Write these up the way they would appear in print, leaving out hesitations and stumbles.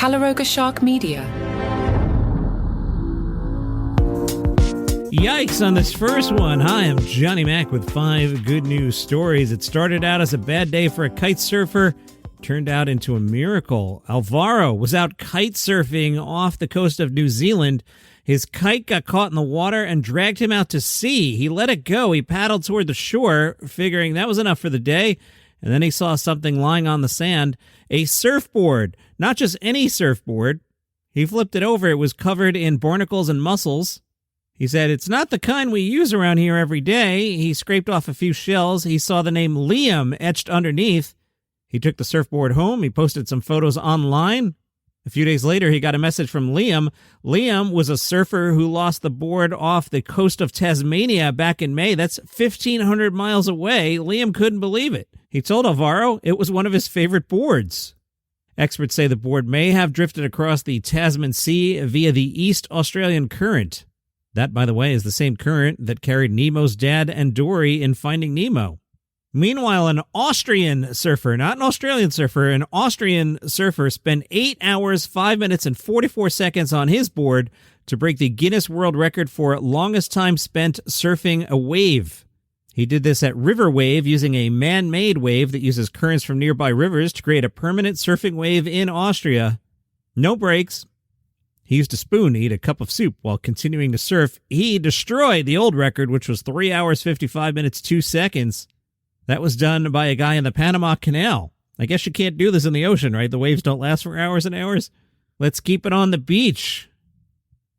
Caloroga Shark Media. Yikes on this first one. Hi, I'm Johnny Mac with 5 good news stories. It started out as a bad day for a kite surfer, turned out into a miracle. Alvaro was out kite surfing off the coast of New Zealand. His kite got caught in the water and dragged him out to sea. He let it go. He paddled toward the shore, figuring that was enough for the day. And then he saw something lying on the sand, a surfboard. Not just any surfboard. He flipped it over. It was covered in barnacles and mussels. He said, "It's not the kind we use around here every day." He scraped off a few shells. He saw the name Liam etched underneath. He took the surfboard home. He posted some photos online. A few days later, he got a message from Liam. Liam was a surfer who lost the board off the coast of Tasmania back in May. That's 1,500 miles away. Liam couldn't believe it. He told Alvaro it was one of his favorite boards. Experts say the board may have drifted across the Tasman Sea via the East Australian Current. That, by the way, is the same current that carried Nemo's dad and Dory in Finding Nemo. Meanwhile, an Austrian surfer, not an Australian surfer, an Austrian surfer spent 8 hours, 5 minutes, and 44 seconds on his board to break the Guinness World Record for longest time spent surfing a wave. He did this at River Wave using a man-made wave that uses currents from nearby rivers to create a permanent surfing wave in Austria. No breaks. He used a spoon to eat a cup of soup while continuing to surf. He destroyed the old record, which was 3 hours, 55 minutes, 2 seconds. That was done by a guy in the Panama Canal. I guess you can't do this in the ocean, right? The waves don't last for hours and hours. Let's keep it on the beach.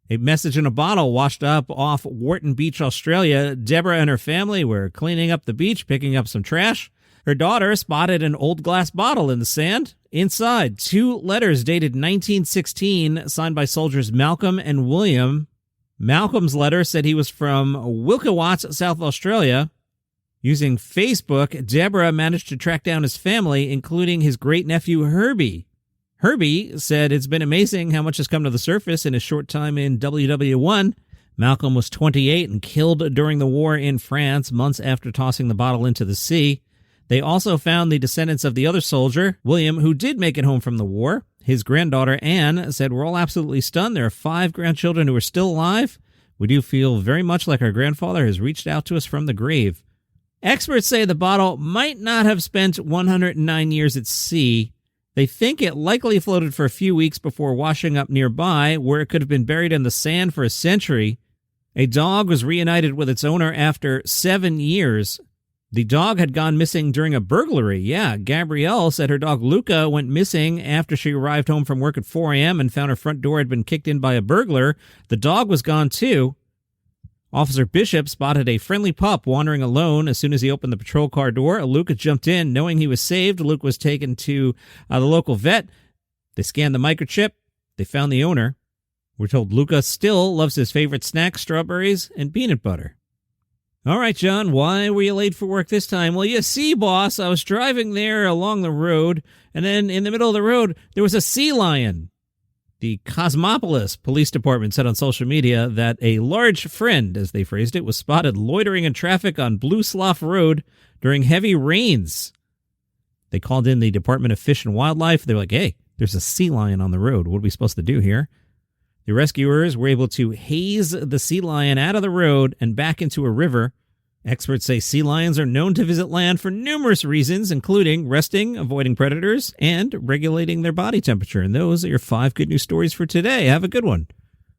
A message in a bottle washed up off Wharton Beach, Australia. Deborah and her family were cleaning up the beach, picking up some trash. Her daughter spotted an old glass bottle in the sand. Inside, 2 letters dated 1916, signed by soldiers Malcolm and William. Malcolm's letter said he was from Wilkewatts, South Australia. Using Facebook, Deborah managed to track down his family, including his great-nephew Herbie. Herbie said it's been amazing how much has come to the surface in his short time in WW1. Malcolm was 28 and killed during the war in France, months after tossing the bottle into the sea. They also found the descendants of the other soldier, William, who did make it home from the war. His granddaughter, Anne, said, "We're all absolutely stunned. There are 5 grandchildren who are still alive. We do feel very much like our grandfather has reached out to us from the grave." Experts say the bottle might not have spent 109 years at sea. They think it likely floated for a few weeks before washing up nearby, where it could have been buried in the sand for a century. A dog was reunited with its owner after 7 years. The dog had gone missing during a burglary. Yeah, Gabrielle said her dog Luca went missing after she arrived home from work at 4 a.m. and found her front door had been kicked in by a burglar. The dog was gone too. Officer Bishop spotted a friendly pup wandering alone. As soon as he opened the patrol car door, Luca jumped in. Knowing he was saved, Luke was taken to the local vet. They scanned the microchip. They found the owner. We're told Luca still loves his favorite snack, strawberries and peanut butter. All right, John, why were you late for work this time? Well, you see, boss, I was driving there along the road, and then in the middle of the road, there was a sea lion. The Cosmopolis Police Department said on social media that a large friend, as they phrased it, was spotted loitering in traffic on Blue Slough Road during heavy rains. They called in the Department of Fish and Wildlife. They were like, "Hey, there's a sea lion on the road. What are we supposed to do here?" The rescuers were able to haze the sea lion out of the road and back into a river. Experts say sea lions are known to visit land for numerous reasons, including resting, avoiding predators, and regulating their body temperature. And those are your 5 good news stories for today. Have a good one.